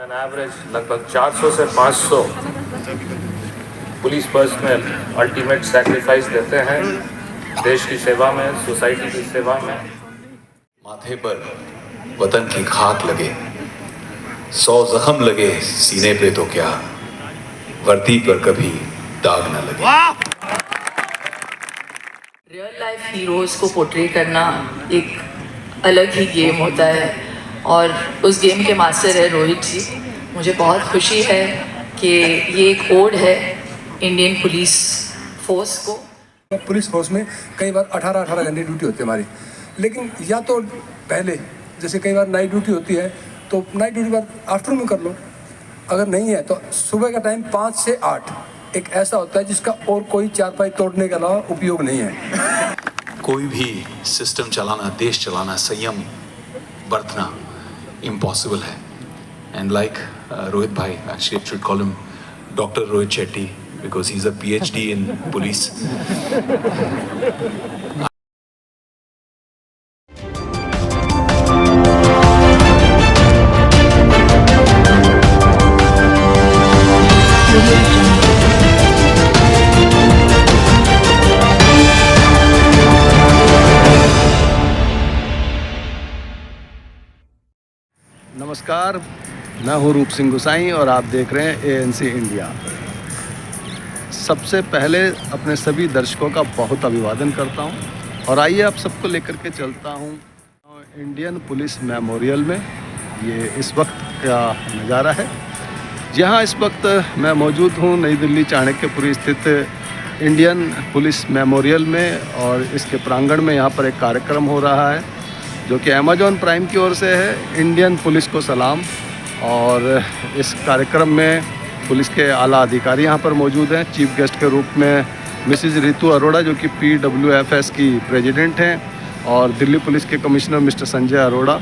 On an average लगभग 400 से 500 police personal ultimate sacrifice देते हैं देश की सेवा में, सोसाइटी की सेवा में। माथे पर वतन की खाक लगे, 100 जख्म लगे सीने पे तो क्या, वर्दी पर कभी दाग न लगे। रियल लाइफ हीरोज़ को पोर्ट्रे करना एक अलग ही गेम होता है और उस गेम के मास्टर है रोहित जी। मुझे बहुत खुशी है कि ये एक ओड है इंडियन पुलिस फोर्स को। पुलिस फोर्स में कई बार 18-18 घंटे ड्यूटी होती है हमारी, लेकिन या तो पहले जैसे कई बार नाइट ड्यूटी होती है तो नाइट ड्यूटी बाद आफ्टरनून में कर लो, अगर नहीं है तो सुबह का टाइम 5 से 8 एक ऐसा होता है जिसका और कोई चारपाई तोड़ने के अलावा उपयोग नहीं है। कोई भी सिस्टम चलाना, देश चलाना, संयम बरतना इम्पॉसिबल है। एंड लाइक रोहित भाई, actually I should call him Dr. Rohit Shetty because he's a PhD in police. नमस्कार, मैं हूँ रूप सिंह गुसाई और आप देख रहे हैं ANC इंडिया। सबसे पहले अपने सभी दर्शकों का बहुत अभिवादन करता हूँ और आइए आप सबको लेकर के चलता हूँ इंडियन पुलिस मेमोरियल में। ये इस वक्त का नज़ारा है, जहाँ इस वक्त मैं मौजूद हूँ नई दिल्ली चाणक्यपुरी स्थित इंडियन पुलिस मेमोरियल में और इसके प्रांगण में यहाँ पर एक कार्यक्रम हो रहा है जो कि अमेजॉन प्राइम की ओर से है, इंडियन पुलिस को सलाम। और इस कार्यक्रम में पुलिस के आला अधिकारी यहाँ पर मौजूद हैं। चीफ गेस्ट के रूप में मिसिज रितु अरोड़ा जो कि PWFS की प्रेसिडेंट हैं और दिल्ली पुलिस के कमिश्नर मिस्टर संजय अरोड़ा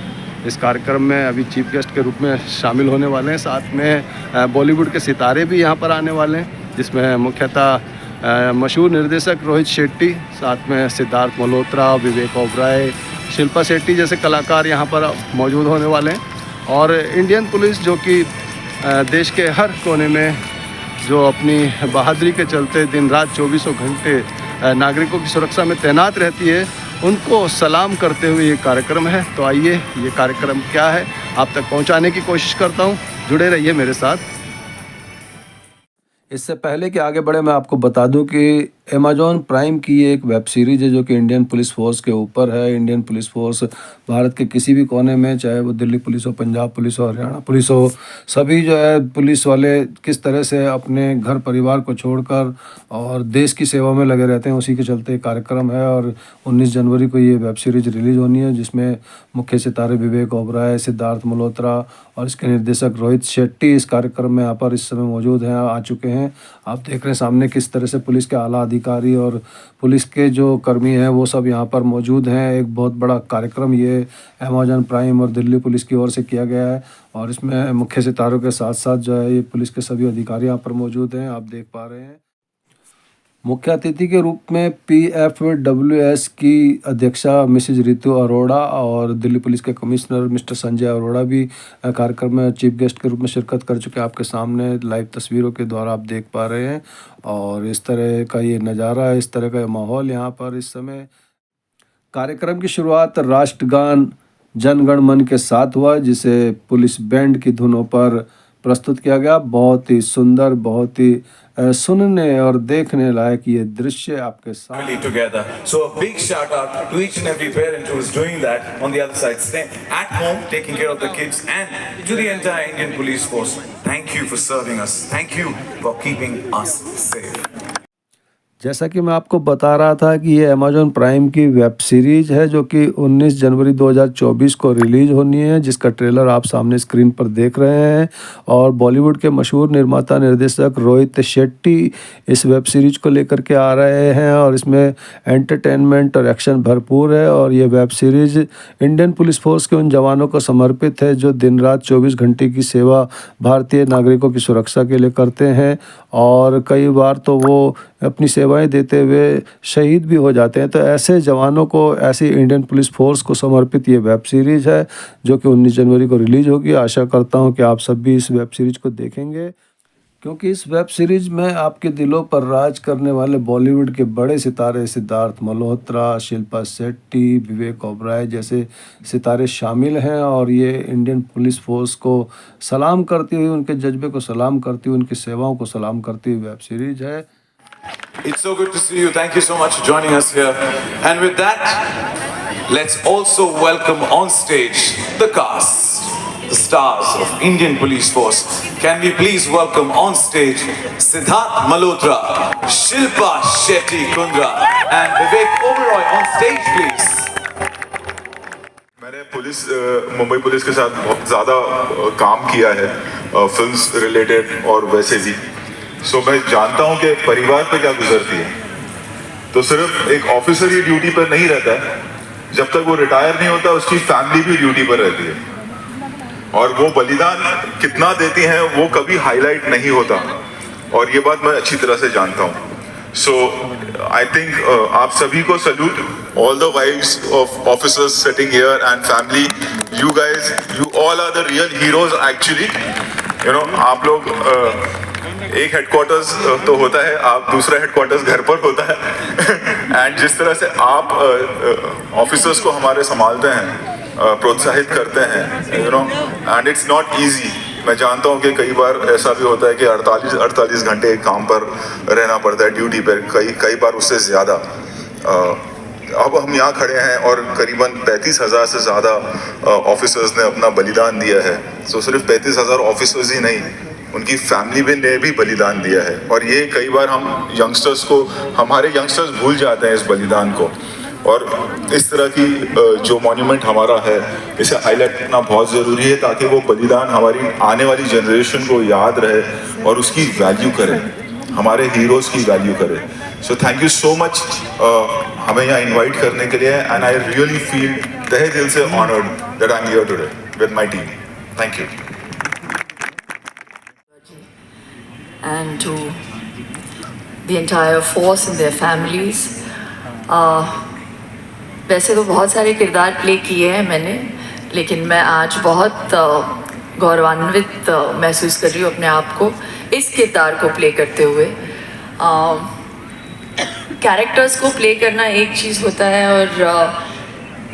इस कार्यक्रम में अभी चीफ गेस्ट के रूप में शामिल होने वाले हैं। साथ में बॉलीवुड के सितारे भी यहाँ पर आने वाले हैं, जिसमें मुख्यतः मशहूर निर्देशक रोहित शेट्टी, साथ में सिद्धार्थ मल्होत्रा, विवेक ओबराय, शिल्पा शेट्टी जैसे कलाकार यहाँ पर मौजूद होने वाले हैं। और इंडियन पुलिस जो कि देश के हर कोने में जो अपनी बहादुरी के चलते दिन रात 24 घंटे नागरिकों की सुरक्षा में तैनात रहती है, उनको सलाम करते हुए ये कार्यक्रम है। तो आइए ये कार्यक्रम क्या है आप तक पहुँचाने की कोशिश करता हूँ, जुड़े रहिए मेरे साथ। इससे पहले कि आगे बढ़े मैं आपको बता दूं कि अमेजॉन प्राइम की एक वेब सीरीज़ है जो कि इंडियन पुलिस फोर्स के ऊपर है। इंडियन पुलिस फोर्स भारत के किसी भी कोने में, चाहे वो दिल्ली पुलिस हो, पंजाब पुलिस हो, हरियाणा पुलिस हो, सभी जो है पुलिस वाले किस तरह से अपने घर परिवार को छोड़कर और देश की सेवा में लगे रहते हैं, उसी के चलते एक कार्यक्रम है। और 19 जनवरी को ये वेब सीरीज़ रिलीज़ होनी है, जिसमें मुख्य सितारे विवेक ओबराय, सिद्धार्थ मल्होत्रा और इसके निर्देशक रोहित शेट्टी इस कार्यक्रम में यहाँ पर इस समय मौजूद हैं, आ चुके हैं। आप देख रहे हैं सामने किस तरह से पुलिस के आला अधिकारी और पुलिस के जो कर्मी हैं वो सब यहाँ पर मौजूद हैं। एक बहुत बड़ा कार्यक्रम ये अमेजॉन प्राइम और दिल्ली पुलिस की ओर से किया गया है और इसमें मुख्य सितारों के साथ साथ जो है ये पुलिस के सभी अधिकारी यहाँ पर मौजूद हैं, आप देख पा रहे हैं। मुख्य अतिथि के रूप में PFWS की अध्यक्षा मिसिज रितु अरोड़ा और दिल्ली पुलिस के कमिश्नर मिस्टर संजय अरोड़ा भी कार्यक्रम में चीफ गेस्ट के रूप में शिरकत कर चुके हैं। आपके सामने लाइव तस्वीरों के द्वारा आप देख पा रहे हैं और इस तरह का ये नज़ारा है, इस तरह का माहौल यहाँ पर इस समय। कार्यक्रम की शुरुआत राष्ट्रगान जन गण मन के साथ हुआ, जिसे पुलिस बैंड की धुनों पर प्रस्तुत किया गया। बहुत ही सुंदर, बहुत ही सुनने और देखने लायक ये दृश्य आपके सामने। Together. So a big shout out to each and every parent who is doing that on the other side, staying at home, taking care of the kids, and to the entire Indian Police Force. Thank you for serving us. Thank you for keeping us safe. जैसा कि मैं आपको बता रहा था कि ये Amazon prime की वेब सीरीज़ है जो कि 19 जनवरी 2024 को रिलीज़ होनी है, जिसका ट्रेलर आप सामने स्क्रीन पर देख रहे हैं। और बॉलीवुड के मशहूर निर्माता निर्देशक रोहित शेट्टी इस वेब सीरीज़ को लेकर के आ रहे हैं और इसमें एंटरटेनमेंट और एक्शन भरपूर है। और ये web series Indian police force के उन जवानों को समर्पित है जो दिन रात 24 घंटे की सेवा भारतीय नागरिकों की सुरक्षा के लिए करते हैं और कई बार तो वो अपनी सेवाएं देते हुए शहीद भी हो जाते हैं। तो ऐसे जवानों को, ऐसी इंडियन पुलिस फोर्स को समर्पित ये वेब सीरीज़ है जो कि 19 जनवरी को रिलीज़ होगी। आशा करता हूँ कि आप सब भी इस वेब सीरीज़ को देखेंगे, क्योंकि इस वेब सीरीज़ में आपके दिलों पर राज करने वाले बॉलीवुड के बड़े सितारे सिद्धार्थ मल्होत्रा, शिल्पा शेट्टी, विवेक ओबराय जैसे सितारे शामिल हैं। और ये इंडियन पुलिस फोर्स को सलाम करती हुई, उनके जज्बे को सलाम करती हुई, उनकी सेवाओं को सलाम करती हुई वेब सीरीज़ है। It's so good to see you. Thank you so much for joining us here. And with that, let's also welcome on stage the cast, the stars of Indian Police Force. Can we please welcome on stage Siddharth Malhotra, Shilpa Shetty Kundra, and Vivek Oberoi on stage, please. मैंने Mumbai police के साथ बहुत ज़्यादा काम किया है, films related और वैसे भी। सो मैं जानता हूँ कि परिवार पे क्या गुजरती है। तो सिर्फ एक ऑफिसर ही ड्यूटी पर नहीं रहता है, जब तक वो रिटायर नहीं होता उसकी फैमिली भी ड्यूटी पर रहती है। और वो बलिदान कितना देती हैं वो कभी हाईलाइट नहीं होता, और ये बात मैं अच्छी तरह से जानता हूँ। सो आई थिंक आप सभी को salute, all the wives of officers sitting here and family, you guys, you all are the real heroes actually. You know, आप लोग एक हेडक्वार्टर्स तो होता है, आप दूसरा हेडक्वार्टर्स घर पर होता है। एंड जिस तरह से आप ऑफिसर्स को हमारे संभालते हैं, प्रोत्साहित करते हैं, you know, and it's not easy. मैं जानता हूँ कि कई बार ऐसा भी होता है कि 48 घंटे काम पर रहना पड़ता है, ड्यूटी पर, कई बार उससे ज़्यादा। अब हम यहाँ खड़े हैं और करीबन 35,000 से ज़्यादा ऑफिसर्स ने अपना बलिदान दिया है। सो सिर्फ 35,000 ऑफिसर्स ही नहीं, उनकी फैमिली ने भी बलिदान दिया है। और ये कई बार हम यंगस्टर्स को, हमारे यंगस्टर्स भूल जाते हैं इस बलिदान को। और इस तरह की जो मॉन्यूमेंट हमारा है, इसे हाईलाइट करना बहुत ज़रूरी है, ताकि वो बलिदान हमारी आने वाली जनरेशन को याद रहे और उसकी वैल्यू करे, हमारे हीरोज़ की वैल्यू करे। So thank you so much हमें यहाँ इन्वाइट करने के लिए, एंड आई रियली फील तहे दिल से honoured that I am here today with my team. Thank you. And to the entire force and their families. वैसे तो बहुत सारे किरदार प्ले किए हैं मैंने, लेकिन मैं आज बहुत गौरवान्वित महसूस कर रही हूँ अपने आप को इस किरदार को प्ले करते हुए। कैरेक्टर्स को प्ले करना एक चीज़ होता है, और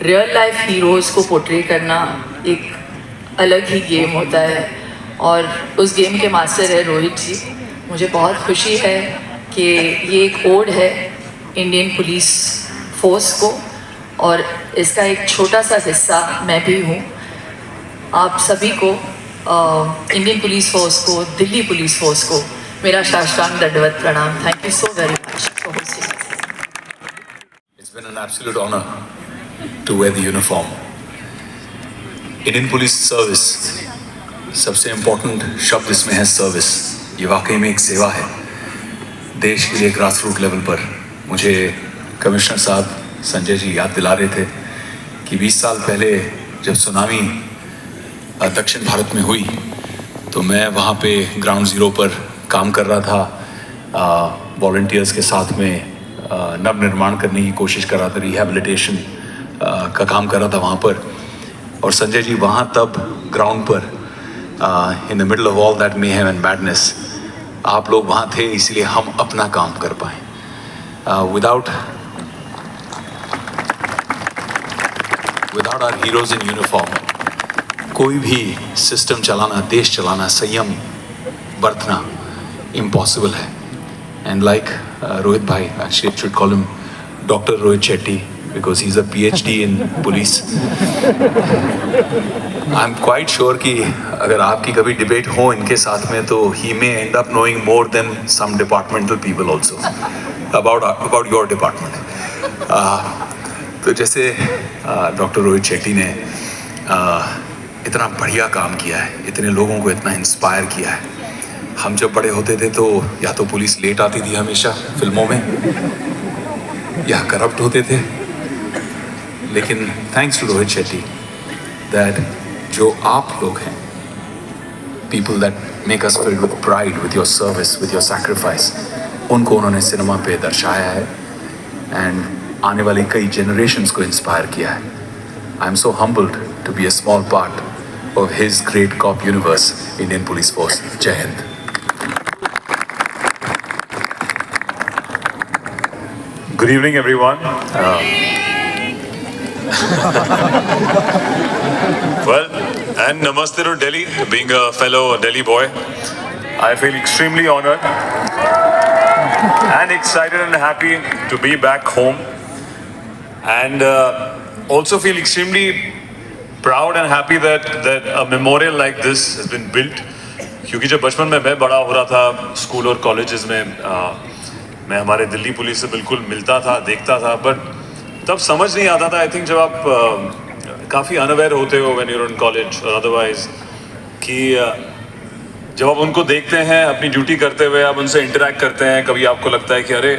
रियल लाइफ हीरोज़ को पोर्ट्रे करना एक अलग ही गेम होता है, और उस गेम के मास्टर है रोहित जी। मुझे बहुत खुशी है कि ये एक ओड है इंडियन पुलिस फोर्स को, और इसका एक छोटा सा हिस्सा मैं भी हूँ। आप सभी को, इंडियन पुलिस फोर्स को, दिल्ली पुलिस फोर्स को मेरा साष्टांग दंडवत प्रणाम। Thank you so very much for hosting. It's been an absolute honor to wear the uniform. Indian Police Service, सबसे इम्पोर्टेंट शब्द इसमें है सर्विस। ये वाकई में एक सेवा है देश के लिए, ग्रास रूट लेवल पर। मुझे कमिश्नर साहब संजय जी याद दिला रहे थे कि 20 साल पहले जब सुनामी दक्षिण भारत में हुई, तो मैं वहाँ पे ग्राउंड ज़ीरो पर काम कर रहा था, वॉलंटियर्स के साथ में नव निर्माण करने की कोशिश कर रहा था, रिहैबिलिटेशन का काम कर रहा था वहाँ पर। और संजय जी वहाँ तब ग्राउंड पर in the middle of all that mayhem and madness, आप लोग वहाँ थे, इसलिए हम अपना काम कर पाए। Without our heroes in uniform, कोई भी सिस्टम चलाना, देश चलाना, संयम बरतना impossible है। And like Rohit bhai, actually I should call him Dr. Rohit Shetty because he's a PhD in police. I'm quite sure कि अगर आपकी कभी डिबेट हो इनके साथ में, तो he may end up knowing more than some departmental people also about your department. तो जैसे डॉक्टर रोहित शेट्टी ने इतना बढ़िया काम किया है, इतने लोगों को इतना इंस्पायर किया है। हम जब बड़े होते थे तो या तो पुलिस लेट आती थी हमेशा फिल्मों में, या करप्ट होते थे, लेकिन thanks to Rohit Shetty that जो आप लोग हैं, people that make us filled with pride, with your service, with your sacrifice, उनको उन्होंने सिनेमा पे दर्शाया है एंड आने वाली कई जनरेशन्स को इंस्पायर किया है. I am so humbled to be a small part of his great cop universe, Indian police force. जय हिंद. Good evening, everyone. Well, and namaste to Delhi. Being a fellow Delhi boy, I feel extremely honored and excited and happy to be back home, and also feel extremely proud and happy that a memorial like this has been built. क्योंकि जब बचपन में मैं बड़ा हो रहा था school और कॉलेजेस में, मैं हमारे दिल्ली पुलिस से बिल्कुल मिलता था, देखता था, बट तब समझ नहीं आता था. आई थिंक जब आप काफ़ी अनअवेयर होते हो when you are in college और अदरवाइज, कि जब आप उनको देखते हैं अपनी ड्यूटी करते हुए, आप उनसे इंटरेक्ट करते हैं, कभी आपको लगता है कि अरे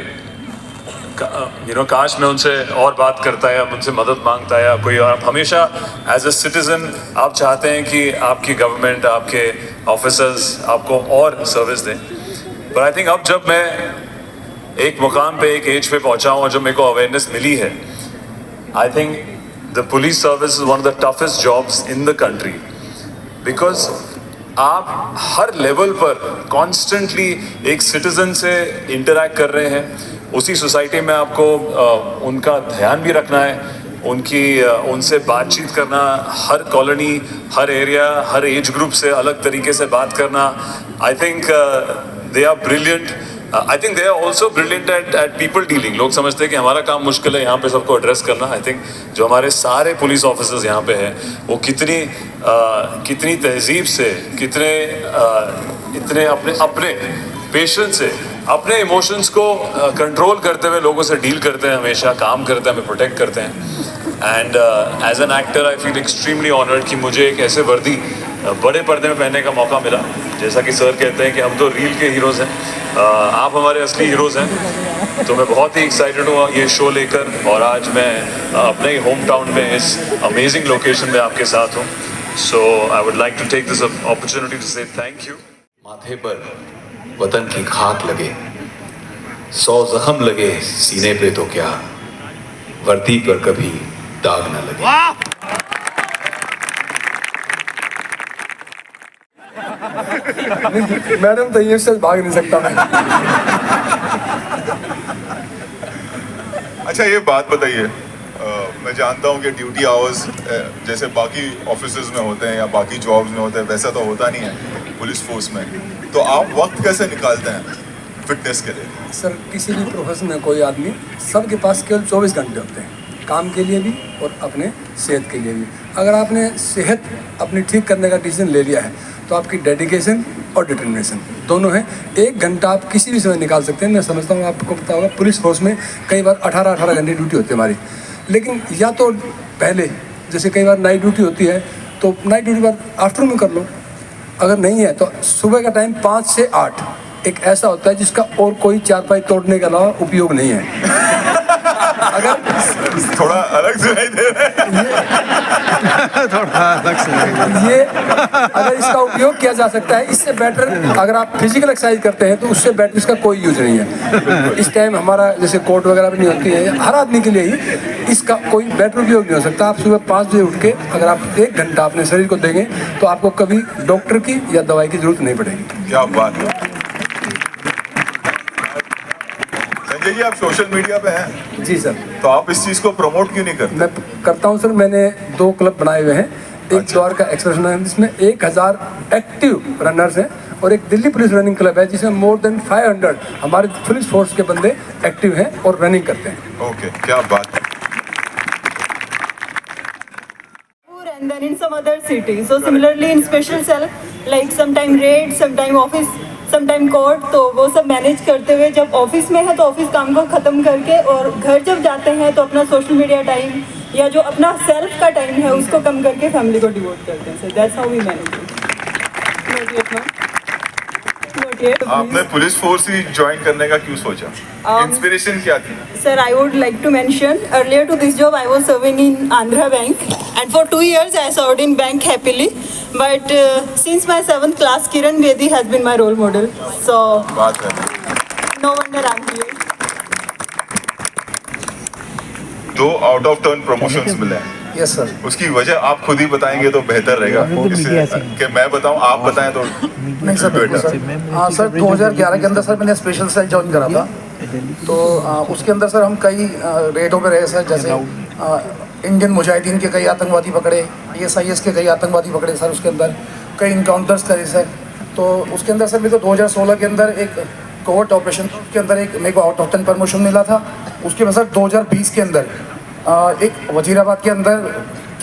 काश मैं उनसे और बात करता है, उनसे मदद मांगता है कोई. और आप हमेशा एज अ सिटीज़न आप चाहते हैं कि आपकी गवर्नमेंट, आपके ऑफिसर्स आपको और सर्विस दें. पर आई थिंक अब जब मैं एक मुकाम पे, एक एज पे पहुंचा हूँ, जब मेरे को अवेयरनेस मिली है, I think the police service is one of the toughest jobs in the country, because आप हर लेवल पर कॉन्स्टेंटली एक सिटीजन से इंटरेक्ट कर रहे हैं. उसी सोसाइटी में आपको उनका ध्यान भी रखना है, उनसे बातचीत करना, हर कॉलोनी, हर एरिया, हर एज ग्रुप से अलग तरीके से बात करना. I think they are brilliant. I think they are also brilliant at people dealing. लोग समझते हैं कि हमारा काम मुश्किल है यहाँ पे सबको एड्रेस करना. आई थिंक जो हमारे सारे पुलिस ऑफिसर्स यहाँ पे हैं, वो कितनी तहजीब से, इतने अपने पेशेंस से, अपने इमोशंस को कंट्रोल करते हुए लोगों से डील करते हैं, हमेशा काम करते हैं, हमें प्रोटेक्ट करते हैं. And as an actor I feel extremely honoured कि मुझे एक ऐसे वर्दी बड़े पर्दे में पहनने का मौका मिला. जैसा कि सर कहते हैं कि हम तो रील के हीरोज़ हैं, आप हमारे असली हीरोज़ हैं. तो मैं बहुत ही एक्साइटेड हूँ ये शो लेकर, और आज मैं अपने ही होम टाउन में इस अमेजिंग लोकेशन में आपके साथ हूँ. So I would like to take this opportunity to say thank you. माथे पर वतन की खाक लगे, 100 जख्म लगे सीने पे तो क्या, वर्दी पर कभी दाग न लगे. मैडम तो ये से भाग नहीं सकता मैं. अच्छा, ये बात बताइए, मैं जानता हूँ कि ड्यूटी आवर्स जैसे बाकी ऑफिसेज में होते हैं या बाकी जॉब्स में होते हैं, वैसा तो होता नहीं है पुलिस फोर्स में. तो आप वक्त कैसे निकालते हैं फिटनेस के लिए? सर, किसी भी प्रोफेशन में कोई आदमी, सबके पास केवल 24 घंटे होते हैं, काम के लिए भी और अपने सेहत के लिए भी. अगर आपने सेहत अपनी ठीक करने का डिसीजन ले लिया है तो आपकी डेडिकेशन और डिटर्मिनेशन दोनों हैं. 1 घंटा आप किसी भी समय निकाल सकते हैं. मैं समझता हूँ, आपको पता होगा, पुलिस फोर्स में कई बार 18 घंटे ड्यूटी होती है हमारी. लेकिन या तो पहले, जैसे कई बार नाइट ड्यूटी होती है, तो नाइट ड्यूटी बार आफ्टरनून में कर लो. अगर नहीं है तो सुबह का टाइम 5 से 8 एक ऐसा होता है जिसका और कोई चारपाई तोड़ने के अलावा उपयोग नहीं है. अगर थोड़ा अलग सुनाई दे रहा है. थोड़ा अलग सुनाई. ये अगर इसका उपयोग किया जा सकता है, इससे बेटर अगर आप फिजिकल एक्सरसाइज करते हैं तो उससे बेटर इसका कोई यूज नहीं है. इस टाइम हमारा जैसे कोर्ट वगैरह भी नहीं होती है, हर आदमी के लिए ही इसका कोई बेटर उपयोग नहीं हो सकता. आप सुबह 5 बजे उठ के अगर आप 1 घंटा अपने शरीर को देंगे तो आपको कभी डॉक्टर की या दवाई की जरूरत नहीं पड़ेगी. क्या बात है. संजय जी, आप सोशल मीडिया पे हैं? जी सर. तो आप इस चीज को प्रमोट क्यों नहीं करते? मैं करता हूँ सर. मैंने 2 क्लब बनाए हुए हैं. एक द्वारका एक्सप्रेस है जिसमें 1000 एक्टिव रनर्स हैं, और एक दिल्ली पुलिस रनिंग क्लब है जिसमें मोर देन 500 हमारे पुलिस फोर्स के बंदे एक्टिव हैं और रनिंग करते हैं. ओके, क्या बात है. And then in some other cities. So similarly in special cell, like sometime raid, sometime office, sometime court, तो वो सब मैनेज करते हुए जब ऑफिस में है तो ऑफिस काम को ख़त्म करके, और घर जब जाते हैं तो अपना सोशल मीडिया टाइम या जो अपना सेल्फ का टाइम है उसको कम करके फैमिली को डिवोट करते हैं. So that's how we manage. आपने पुलिस फोर्स ही ज्वाइन करने का क्यों सोचा? इंस्पिरेशन क्या थी? Sir, I would like to mention, earlier to this job I was serving in Andhra Bank, and for 2 years I served in bank happily. But since my 7th class, Kiran Bedi has been my role model. So बात है. No wonder I'm here. 2 out of turn promotions मिले हैं। Yes sir. उसकी वजह आप खुद ही बताएंगे तो बेहतर रहेगा, इससे कि मैं बताऊं आप बताएं तो नहीं सर, बिल्कुल सर। हाँ सर, 2011 के अंदर सर मैंने स्पेशल सेल ज्वाइन करा था। तो उसके अंदर सर हम कई रेडों में रहे सर, जैसे इंडियन मुजाहिदीन के कई आतंकवादी पकड़े, ISIS के कई आतंकवादी पकड़े सर, उसके अंदर कई इनकाउंटर्स करे सर। तो उसके अंदर सर मेरे को 2016 के अंदर एक कोवर्ट ऑपरेशन के अंदर एक मेरे को आउट ऑफ 10 प्रमोशन मिला था। उसके बाद सर 2020 के अंदर एक वजीराबाद के अंदर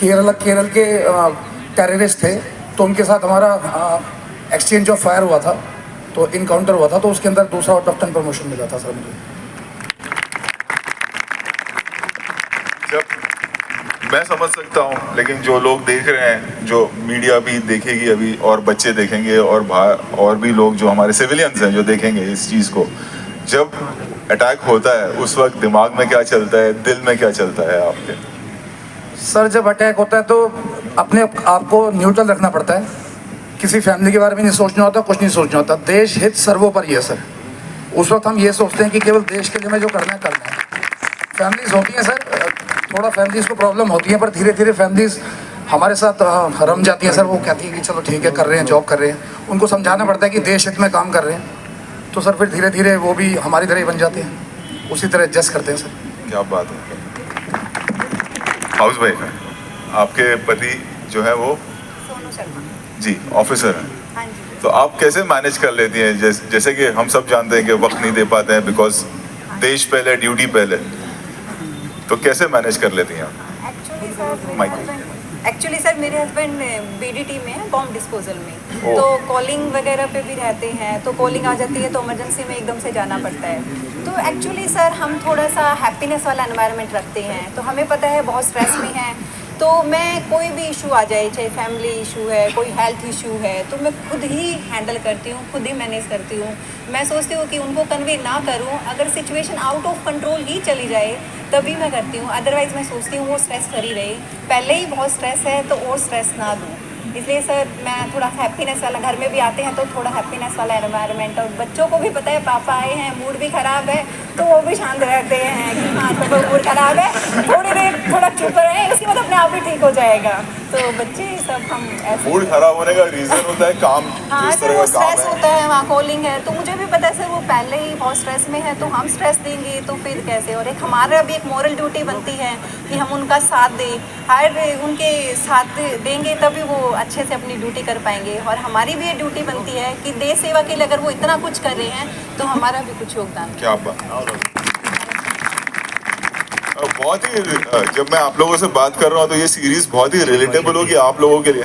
केरल के टेररिस्ट थे, तो उनके साथ हमारा एक्सचेंज ऑफ फायर हुआ था, तो इनकाउंटर हुआ था, तो उसके अंदर दूसरा आउट ऑफ 10 प्रमोशन मिला था सर मुझे। जब मैं समझ सकता हूँ, लेकिन जो लोग देख रहे हैं, जो मीडिया भी देखेगी अभी और बच्चे देखेंगे और भी लोग जो हमारे सिविलियंस हैं जो देखेंगे इस चीज़ को, जब अटैक होता है उस वक्त दिमाग में क्या चलता है, दिल में क्या चलता है आपके? सर जब अटैक होता है तो अपने आप को न्यूट्रल रखना पड़ता है, किसी फैमिली के बारे में नहीं सोचना होता, कुछ नहीं सोचना होता, देश हित सर्वोपरि है सर। उस वक्त हम ये सोचते हैं कि केवल देश के लिए मैं जो करना है करना है। फैमिलीज होती हैं सर, थोड़ा फैमिलीज को प्रॉब्लम होती है, पर धीरे धीरे फैमिलीज हमारे साथ रम जाती हैं सर। वो कहती है कि चलो ठीक है, कर रहे हैं, जॉब कर रहे हैं, उनको समझाना पड़ता है कि देश हित में काम कर रहे हैं, तो सर फिर धीरे धीरे वो भी हमारी तरह ही बन जाते हैं, उसी तरह एडजस्ट करते हैं सर। क्या बात है। हाउस वाइफ है आपके पति जो है वो? सोनू शर्मा जी, ऑफिसर हैं। हाँ जी। तो आप कैसे मैनेज कर लेती हैं? जैसे कि हम सब जानते हैं कि वक्त नहीं दे पाते हैं, बिकॉज देश पहले, ड्यूटी पहले, तो कैसे मैनेज कर लेती हैं आप? एक्चुअली सर मेरे हस्बैंड BDT में है, बॉम्ब डिस्पोजल में, तो कॉलिंग वगैरह पे भी रहते हैं, तो कॉलिंग आ जाती है तो इमरजेंसी में एकदम से जाना पड़ता है। तो एक्चुअली सर हम थोड़ा सा हैप्पीनेस वाला एनवायरनमेंट रखते हैं, तो हमें पता है बहुत स्ट्रेस में है, तो मैं कोई भी इशू आ जाए, चाहे फैमिली इशू है, कोई हेल्थ इशू है, तो मैं खुद ही हैंडल करती हूँ, खुद ही मैनेज करती हूँ। मैं सोचती हूँ कि उनको कन्वे ना करूँ, अगर सिचुएशन आउट ऑफ कंट्रोल ही चली जाए तभी मैं करती हूँ, अदरवाइज़ मैं सोचती हूँ वो स्ट्रेस करी रहे, पहले ही बहुत स्ट्रेस है तो और स्ट्रेस ना दूँ। इसलिए सर मैं थोड़ा हैप्पीनेस वाला, घर में भी आते हैं तो थोड़ा हैप्पीनेस वाला एनवायरनमेंट, और बच्चों को भी पता है पापा आए हैं, मूड भी ख़राब है, तो वो भी शांत रहते हैं कि हाँ तो मूड ख़राब है, थोड़ी देर थोड़ा चुप रहे, उसके बाद अपने आप ही ठीक हो जाएगा। तो बच्चे सब हम ऐसे, मूड खराब होने का रीज़न होता है काम, हाँ जिस सर तरह वो का काम स्ट्रेस होता है, वहाँ कॉलिंग है, तो मुझे भी पता है सर वो पहले ही बहुत स्ट्रेस में है, तो हम स्ट्रेस देंगे तो फिर कैसे। और एक हमारा भी एक मॉरल ड्यूटी बनती है कि हम उनका साथ दें, हर उनके साथ देंगे तभी वो अच्छे से अपनी ड्यूटी कर पाएंगे, और हमारी भी ये ड्यूटी बनती है कि देश सेवा के लिए अगर वो इतना कुछ कर रहे हैं तो हमारा भी कुछ योगदान। क्या बात। बहुत ही, जब मैं आप लोगों से बात कर रहा हूँ तो ये सीरीज बहुत ही रिलेटेबल होगी आप लोगों के लिए,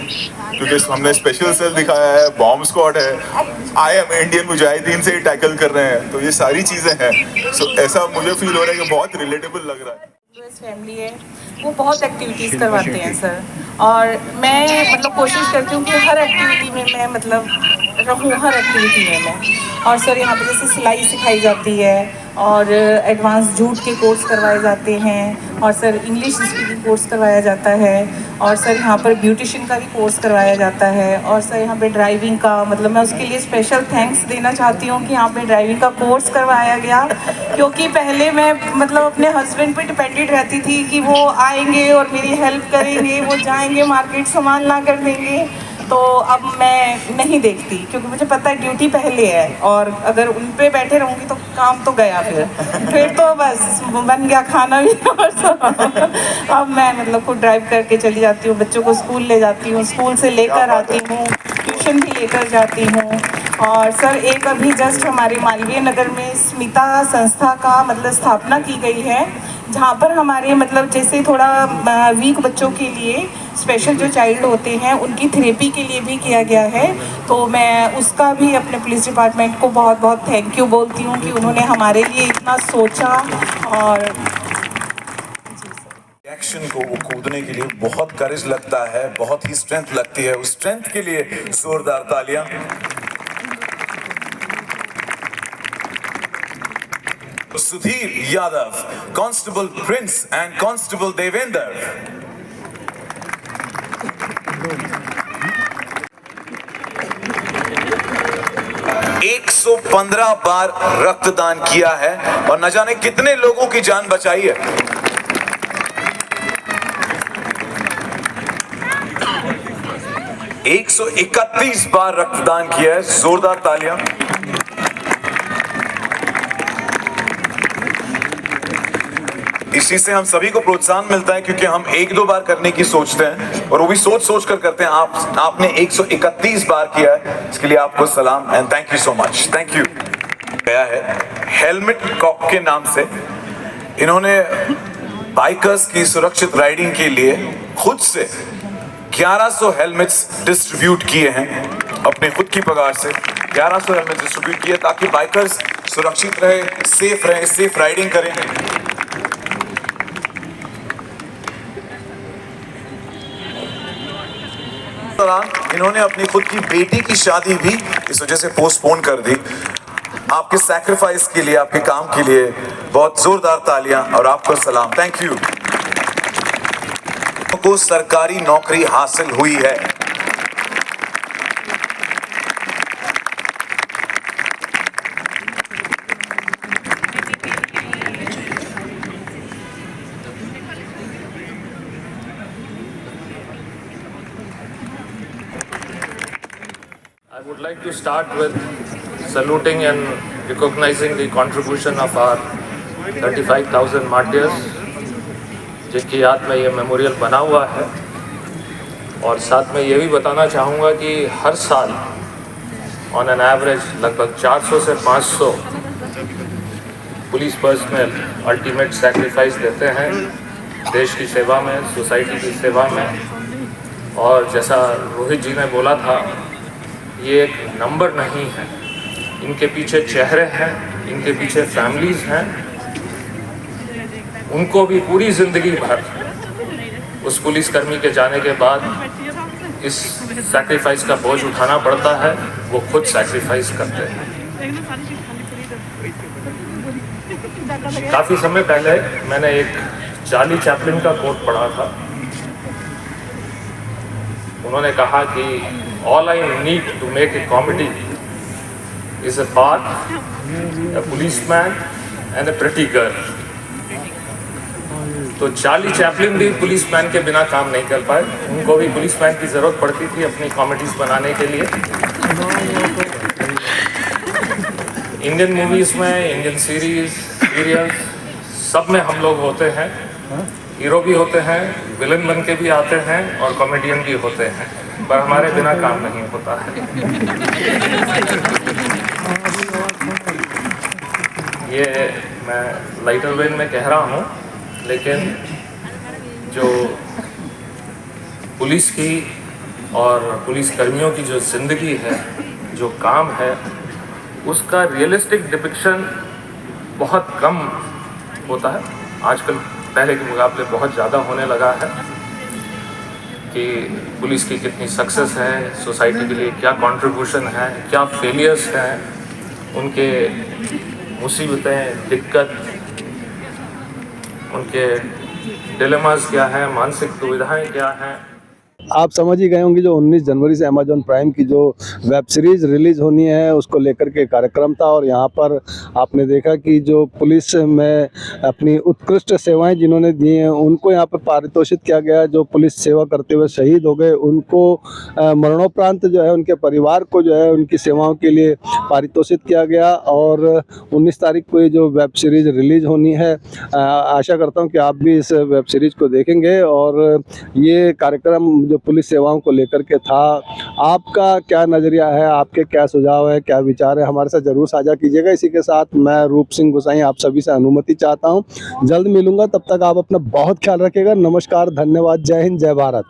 क्योंकि हमने स्पेशल सेल दिखाया है, बॉम्ब स्क्वाड है, IM इंडियन मुजाहिदीन से ही टैकल कर रहे हैं, तो ये सारी चीज़ें हैं। सो ऐसा मुझे फील हो रहा है कि बहुत रिलेटेबल लग रहा है। फैमिली है वो बहुत एक्टिविटीज़ करवाते हैं सर, और मैं मतलब कोशिश करती हूँ कि हर एक्टिविटी में मैं मतलब रहूँ, हर एक्टिविटी में मैं। और सर यहाँ पे जैसे सिलाई सिखाई जाती है, और एडवांस जूट के कोर्स करवाए जाते हैं, और सर इंग्लिश स्पीकिंग कोर्स करवाया जाता है, और सर यहाँ पर ब्यूटिशियन का भी कोर्स करवाया जाता है, और सर यहाँ पे ड्राइविंग का, मतलब मैं उसके लिए स्पेशल थैंक्स देना चाहती हूँ कि यहाँ पे ड्राइविंग का कोर्स करवाया गया, क्योंकि पहले मैं मतलब अपने हस्बैंड पे डिपेंडेंट रहती थी कि वो आएंगे और मेरी हेल्प करेंगे, वो जाएंगे मार्केट सामान ला कर देंगे, तो अब मैं नहीं देखती, क्योंकि मुझे पता है ड्यूटी पहले है, और अगर उन पे बैठे रहूँगी तो काम तो गया, फिर तो बस बन गया खाना भी। और अब मैं मतलब खुद ड्राइव करके चली जाती हूँ, बच्चों को स्कूल ले जाती हूँ, स्कूल से लेकर आती हूँ, ट्यूशन भी लेकर जाती हूँ। और सर एक अभी जस्ट हमारे मालवीय नगर में स्मिता संस्था का मतलब स्थापना की गई है, जहाँ पर हमारे मतलब जैसे थोड़ा वीक बच्चों के लिए स्पेशल जो चाइल्ड होते हैं उनकी थेरेपी के लिए भी किया गया है, तो मैं उसका भी अपने पुलिस डिपार्टमेंट को बहुत बहुत थैंक यू बोलती हूँ कि उन्होंने हमारे लिए इतना सोचा। और एक्शन को वो कूदने के लिए बहुत करेज लगता है, बहुत ही स्ट्रेंथ लगती है, उस स्ट्रेंथ के लिए जोरदार तालियां। Sudhir Yadav, constable Prince and constable Devendra. 115 बार रक्तदान किया है और न जाने कितने लोगों की जान बचाई है। है 131 बार रक्तदान किया है। जोरदार तालियां। इसी से हम सभी को प्रोत्साहन मिलता है, क्योंकि हम 1-2 बार करने की सोचते हैं और वो भी सोच कर करते हैं। आपने 131 बार किया है, इसके लिए आपको सलाम and thank you so much. Thank you. गया है हेलमेट कॉप के नाम से। इन्होंने बाइकर्स की सुरक्षित राइडिंग के लिए खुद से 1100 हेलमेट्स डिस्ट्रीब्यूट किए हैं। अपने खुद की पगार से 1100 हेलमेट डिस्ट्रीब्यूट किए ताकि बाइकर्स सुरक्षित रहे, सेफ राइडिंग करें। इन्होंने अपनी खुद की बेटी की शादी भी इस वजह से पोस्टपोन कर दी। आपके सैक्रिफाइस के लिए, आपके काम के लिए बहुत जोरदार तालियां और आपको सलाम। Thank you. को सरकारी नौकरी हासिल हुई है। I would like to start with saluting and recognizing the contribution of our 35,000 martyrs, जिनकी याद में ये मेमोरियल बना हुआ है। और साथ में ये भी बताना चाहूँगा कि हर साल ऑन एन एवरेज लगभग 400 से 500 पुलिस पर्सनल अल्टीमेट सैक्रिफाइस देते हैं देश की सेवा में, सोसाइटी की सेवा में। और जैसा रोहित जी ने बोला था, ये एक नंबर नहीं है, इनके पीछे चेहरे हैं, इनके पीछे फैमिलीज़ हैं। उनको भी पूरी ज़िंदगी भर उस पुलिसकर्मी के जाने के बाद इस सैक्रिफाइस का बोझ उठाना पड़ता है। वो खुद सैक्रिफाइस करते हैं। काफ़ी समय पहले मैंने एक चार्ली चैपलिन का कोट पढ़ा था। उन्होंने कहा कि all I need to make a comedy is a part, a policeman and a pretty girl. तो चार्ली चैपलिन भी पुलिसमैन के बिना काम नहीं कर पाए। उनको भी पुलिसमैन की ज़रूरत पड़ती थी अपनी कॉमेडीज़ बनाने के लिए। इंडियन मूवीज़ में, इंडियन सीरियल सब में हम लोग होते हैं। हीरो भी होते हैं, विलन बन के भी आते हैं और कॉमेडियन भी होते हैं, पर हमारे बिना काम नहीं होता है। ये मैं लाइटर वेन में कह रहा हूँ, लेकिन जो पुलिस की और पुलिस कर्मियों की जो ज़िंदगी है, जो काम है, उसका रियलिस्टिक डिपिक्शन बहुत कम होता है। आजकल पहले के मुकाबले बहुत ज़्यादा होने लगा है कि पुलिस की कितनी सक्सेस है, सोसाइटी के लिए क्या कंट्रीब्यूशन है, क्या फेलियर्स हैं, उनके मुसीबतें, दिक्कत, उनके डिलेमास क्या हैं, मानसिक दुविधाएं क्या हैं। आप समझ ही गए होंगे जो 19 जनवरी से अमेजॉन प्राइम की जो वेब सीरीज़ रिलीज़ होनी है उसको लेकर के कार्यक्रम था। और यहाँ पर आपने देखा कि जो पुलिस में अपनी उत्कृष्ट सेवाएं जिन्होंने दी हैं उनको यहाँ पर पारितोषित किया गया। जो पुलिस सेवा करते हुए शहीद हो गए उनको मरणोपरांत जो है उनके परिवार को जो है उनकी सेवाओं के लिए पारितोषित किया गया। और 19 तारीख को ये जो वेब सीरीज़ रिलीज़ होनी है, आशा करता हूँ कि आप भी इस वेब सीरीज़ को देखेंगे। और ये कार्यक्रम जो पुलिस सेवाओं को लेकर के था, आपका क्या नज़रिया है, आपके क्या सुझाव है, क्या विचार है, हमारे साथ ज़रूर साझा कीजिएगा। इसी के साथ मैं रूप सिंह गोसाई आप सभी से अनुमति चाहता हूं। जल्द मिलूंगा, तब तक आप अपना बहुत ख्याल रखिएगा। नमस्कार, धन्यवाद, जय हिंद, जय भारत।